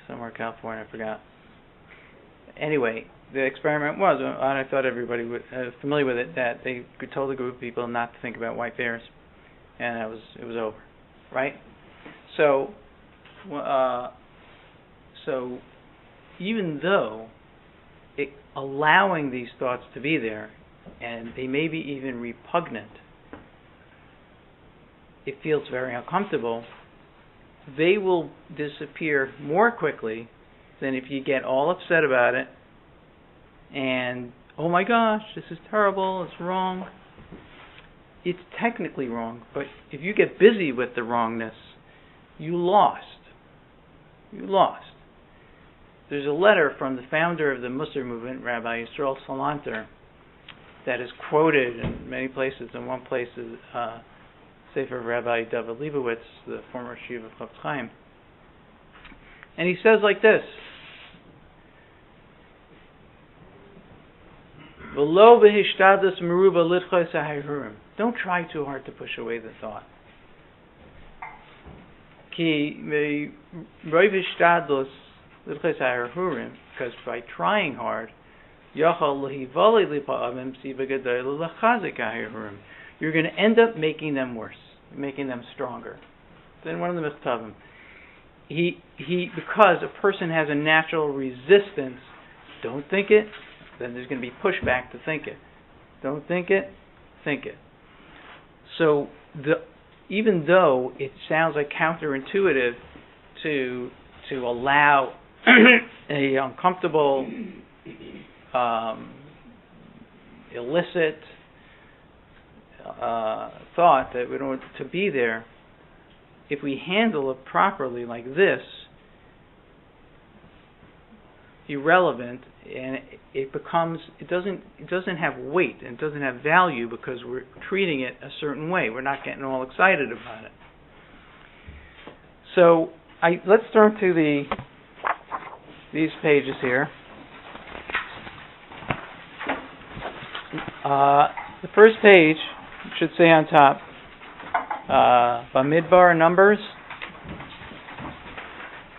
somewhere in California, I forgot. Anyway, the experiment was, and I thought everybody was familiar with it, that they told a group of people not to think about white bears, and it was over, right? So even though allowing these thoughts to be there, and they may be even repugnant, it feels very uncomfortable, they will disappear more quickly than if you get all upset about it and, oh my gosh, this is terrible, it's wrong. It's technically wrong, but if you get busy with the wrongness, you lost. You lost. There's a letter from the founder of the Musar movement, Rabbi Yisrael Salanter, that is quoted in many places. In one place is Sefer of Rabbi David Leibowitz, the former Shiva of Chayim. And he says like this, don't try too hard to push away the thought. Because by trying hard, you're going to end up making them worse, making them stronger. Then one of the Mechtavim, because a person has a natural resistance, don't think it, then there's going to be pushback to think it. Don't think it, think it. So even though it sounds like counterintuitive to allow a uncomfortable, illicit thought that we don't want to be there, if we handle it properly like this, irrelevant, and it doesn't have weight and it doesn't have value because we're treating it a certain way. We're not getting all excited about it. So let's turn to these pages here. The first page should say on top, Bamidbar, Numbers.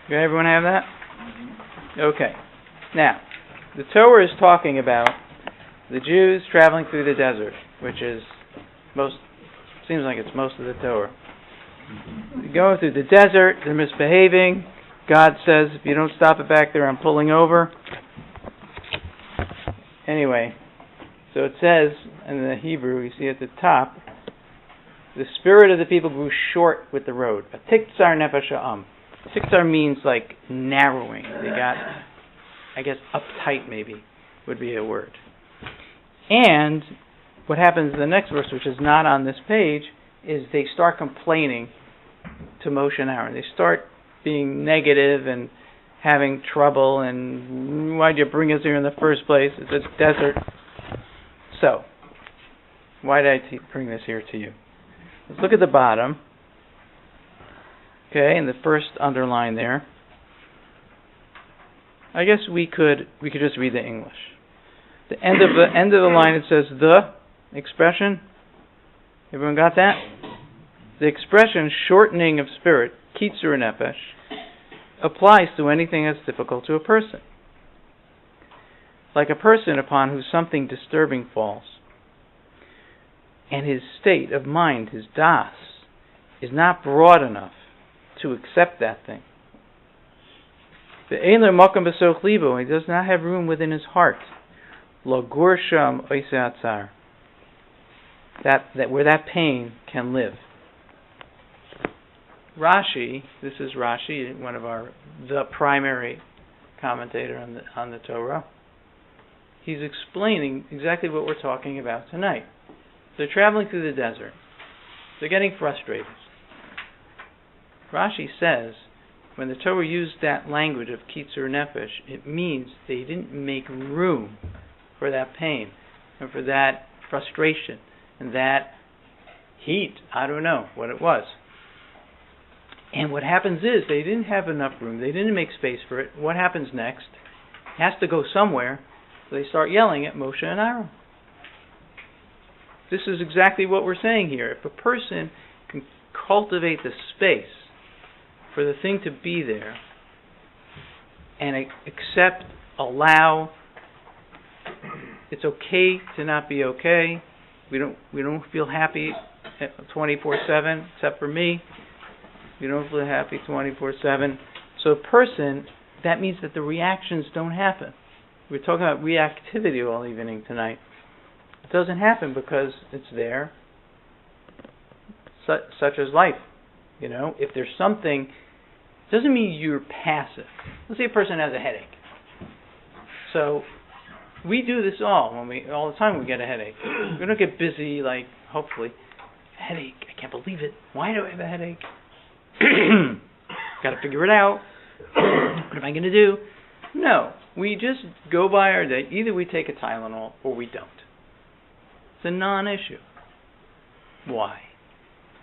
Do everyone have that? Okay. Now, the Torah is talking about the Jews traveling through the desert, which is seems like it's most of the Torah. They're going through the desert, they're misbehaving. God says, if you don't stop it back there, I'm pulling over. Anyway, so it says in the Hebrew, you see at the top, the spirit of the people grew short with the road. A tiktsar nefesh ha'am. Tiktsar means like narrowing. They got, I guess, uptight maybe would be a word. And what happens in the next verse, which is not on this page, is they start complaining to Moshe and Aaron. They start being negative and having trouble, and why'd you bring us here in the first place? It's a desert. So, why did I bring this here to you? Let's look at the bottom. Okay, and the first underline there. I guess we could just read the English. The end of the line, it says the expression. Everyone got that? The expression shortening of spirit, kitzur nefesh, applies to anything that's difficult to a person. Like a person upon whom something disturbing falls, and his state of mind, his das, is not broad enough to accept that thing. The ein lo makom b'soch libo, he does not have room within his heart. Lo gur sham oiseh atzar, that where that pain can live. Rashi, this is Rashi, one of the primary commentator on the Torah. He's explaining exactly what we're talking about tonight. They're traveling through the desert. They're getting frustrated. Rashi says, when the Torah used that language of kitzur nefesh, it means they didn't make room for that pain and for that frustration and that heat. I don't know what it was. And what happens is they didn't have enough room. They didn't make space for it. What happens next? It has to go somewhere. So they start yelling at Moshe and Aaron. This is exactly what we're saying here. If a person can cultivate the space for the thing to be there and accept, allow, it's okay to not be okay. We don't feel happy 24/7, except for me. We don't feel happy 24/7. So a person, that means that the reactions don't happen. We're talking about reactivity all evening tonight. It doesn't happen because it's there, such as life. You know, if there's something, it doesn't mean you're passive. Let's say a person has a headache. So we do this all the time we get a headache. We don't get busy like, hopefully, headache, I can't believe it. Why do I have a headache? Got to figure it out. What am I going to do? No, we just go by our day. Either we take a Tylenol or we don't. It's a non-issue. Why?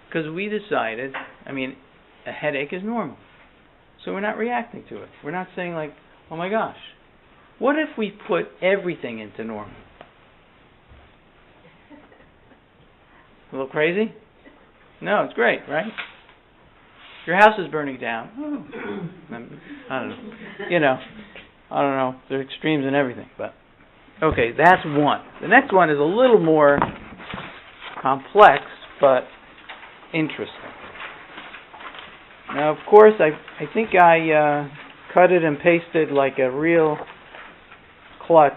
Because we decided, a headache is normal. So we're not reacting to it. We're not saying like, oh my gosh, what if we put everything into normal? A little crazy? No, it's great, right? Your house is burning down. I don't know. I don't know. There are extremes in everything, but okay, that's one. The next one is a little more complex, but interesting. Now, of course, I think I cut it and pasted like a real klutz,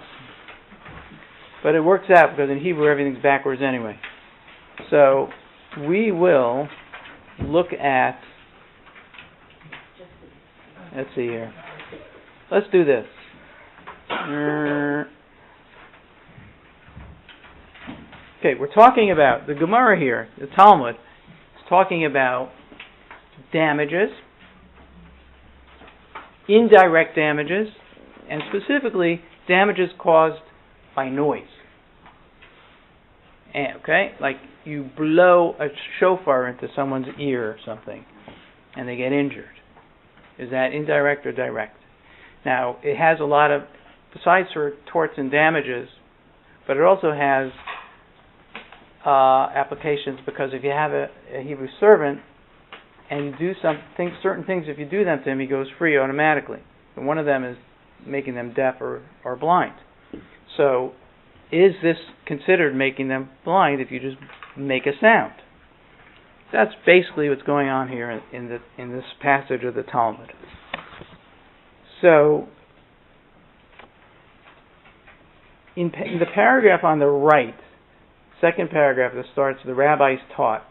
but it works out because in Hebrew everything's backwards anyway. So we will look at, let's see here. Let's do this. Okay, we're talking about, the Gemara here, the Talmud, is talking about damages, indirect damages, and specifically damages caused by noise. Okay, like you blow a shofar into someone's ear or something, and they get injured. Is that indirect or direct? Now, it has a lot of, besides for torts and damages, but it also has applications, because if you have a Hebrew servant and you do certain things, if you do them to him, he goes free automatically. And one of them is making them deaf or blind. So, is this considered making them blind if you just make a sound? That's basically what's going on here in this passage of the Talmud. So, in the paragraph on the right, second paragraph that starts, the rabbis taught,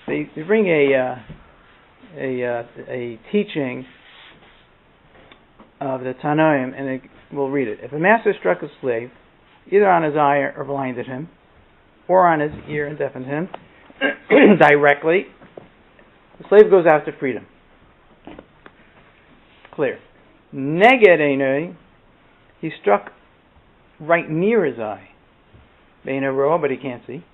they bring a teaching of the Tanoim, and we'll read it. If a master struck a slave, either on his eye or blinded him, or on his ear and deafened him, directly, the slave goes out to freedom. Clear. Neged einoi, he struck right near his eye. Beina roa, but he can't see.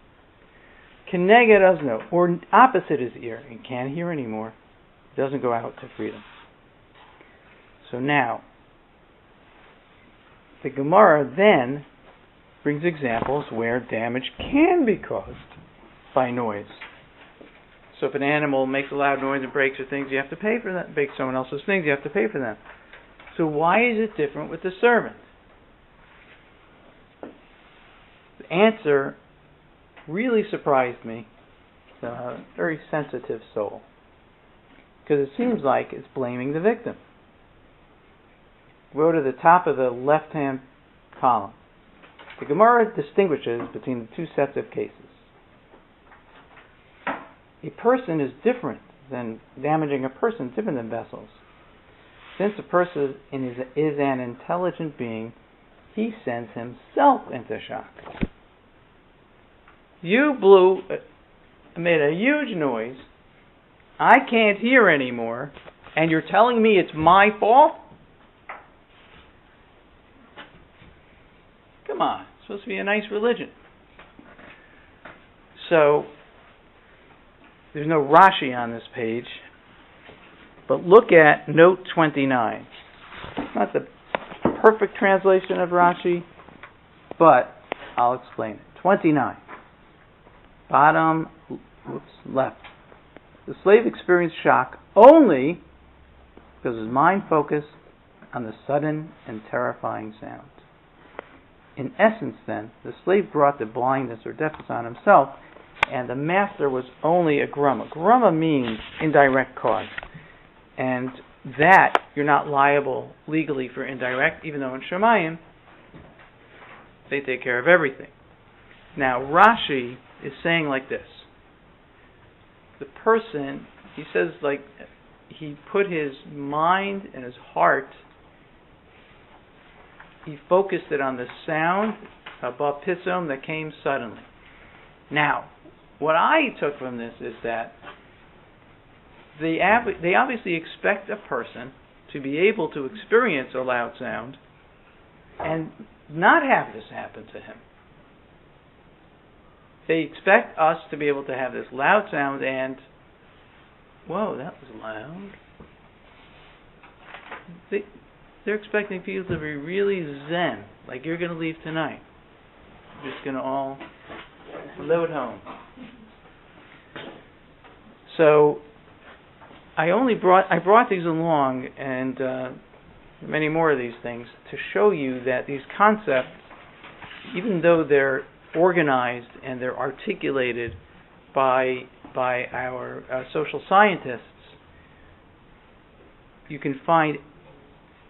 Keneged ozno, or opposite his ear, he can't hear anymore. He doesn't go out to freedom. So now, the Gemara then brings examples where damage can be caused by noise. So if an animal makes a loud noise and breaks or things, you have to pay for that. Breaks someone else's things, you have to pay for them. So why is it different with the servant? The answer really surprised me. It's a very sensitive soul. Because it seems like it's blaming the victim. Go to the top of the left-hand column. The Gemara distinguishes between the two sets of cases. A person is different than damaging a person, different than vessels. Since a person is an intelligent being, he sends himself into shock. You made a huge noise. I can't hear anymore, and you're telling me it's my fault? Come on, it's supposed to be a nice religion. So, there's no Rashi on this page, but look at note 29. Not the perfect translation of Rashi, but I'll explain it. 29. Bottom, left. The slave experienced shock only because his mind focused on the sudden and terrifying sound. In essence, then, the slave brought the blindness or deafness on himself, and the master was only a grumma. Grumma means indirect cause. And that, you're not liable legally for indirect, even though in Shemayim, they take care of everything. Now, Rashi is saying like this. The person, he says like, he put his mind and his heart, he focused it on the sound, baptisom, that came suddenly. Now, what I took from this is that they obviously expect a person to be able to experience a loud sound and not have this happen to him. They expect us to be able to have this loud sound and, whoa, that was loud. They're expecting people to be really zen, like you're going to leave tonight. You're just going to all load home. So, I brought these along, and many more of these things, to show you that these concepts, even though they're organized and they're articulated by our social scientists, you can find,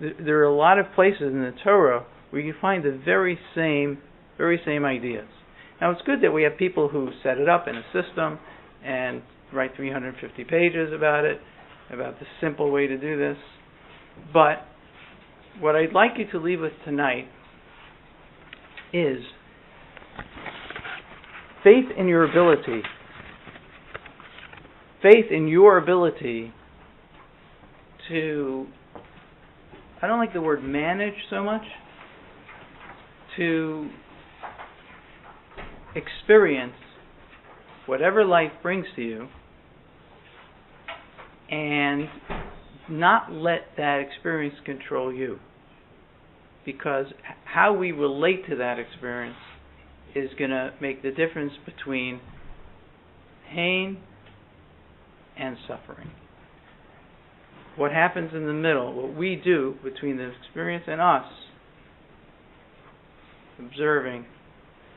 there are a lot of places in the Torah where you can find the very same ideas. Now, it's good that we have people who set it up in a system and write 350 pages about it, about the simple way to do this. But what I'd like you to leave with tonight is faith in your ability to, I don't like the word manage so much, to experience whatever life brings to you and not let that experience control you. Because how we relate to that experience is going to make the difference between pain and suffering. What happens in the middle, what we do between the experience and us, observing,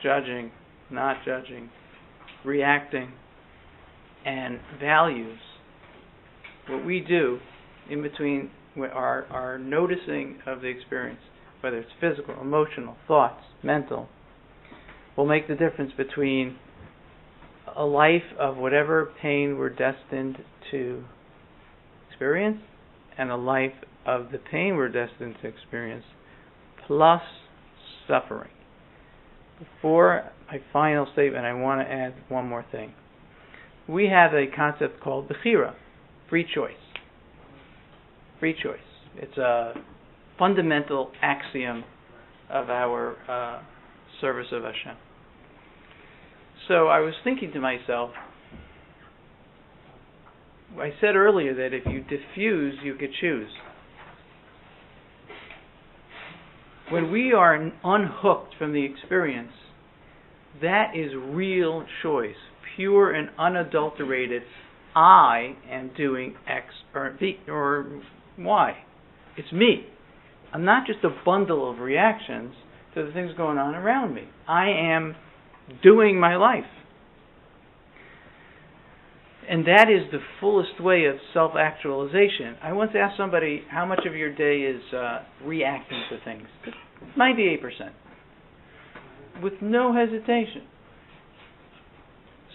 judging, not judging, reacting, and values, what we do in between our noticing of the experience, whether it's physical, emotional, thoughts, mental, will make the difference between a life of whatever pain we're destined to experience and a life of the pain we're destined to experience plus suffering. Before my final statement, I want to add one more thing. We have a concept called bechira, free choice. Free choice. It's a fundamental axiom of our service of Hashem. So I was thinking to myself, I said earlier that if you diffuse, you could choose. When we are unhooked from the experience, that is real choice, pure and unadulterated I am doing X or B or Y. It's me. I'm not just a bundle of reactions to the things going on around me. I am doing my life. And that is the fullest way of self-actualization. I once asked somebody, how much of your day is reacting to things? 98%. With no hesitation.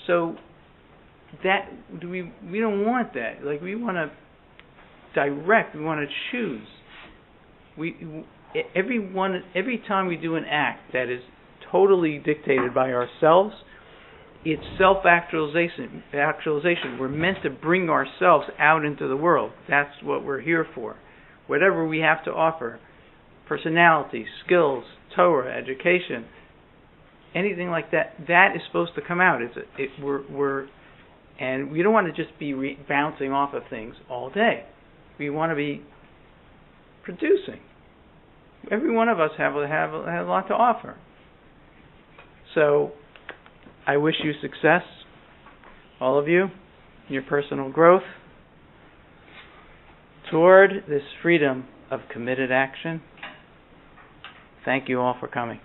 So that we don't want that. Like, we want to direct, we want to choose. Every time we do an act that is totally dictated by ourselves, it's self-actualization. We're meant to bring ourselves out into the world. That's what we're here for. Whatever we have to offer, personality, skills, Torah, education, anything like that, that is supposed to come out. And we don't want to just be bouncing off of things all day. We want to be producing. Every one of us have a lot to offer. So, I wish you success, all of you, in your personal growth toward this freedom of committed action. Thank you all for coming.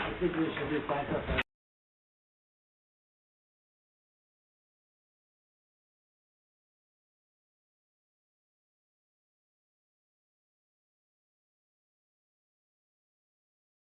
I think we should be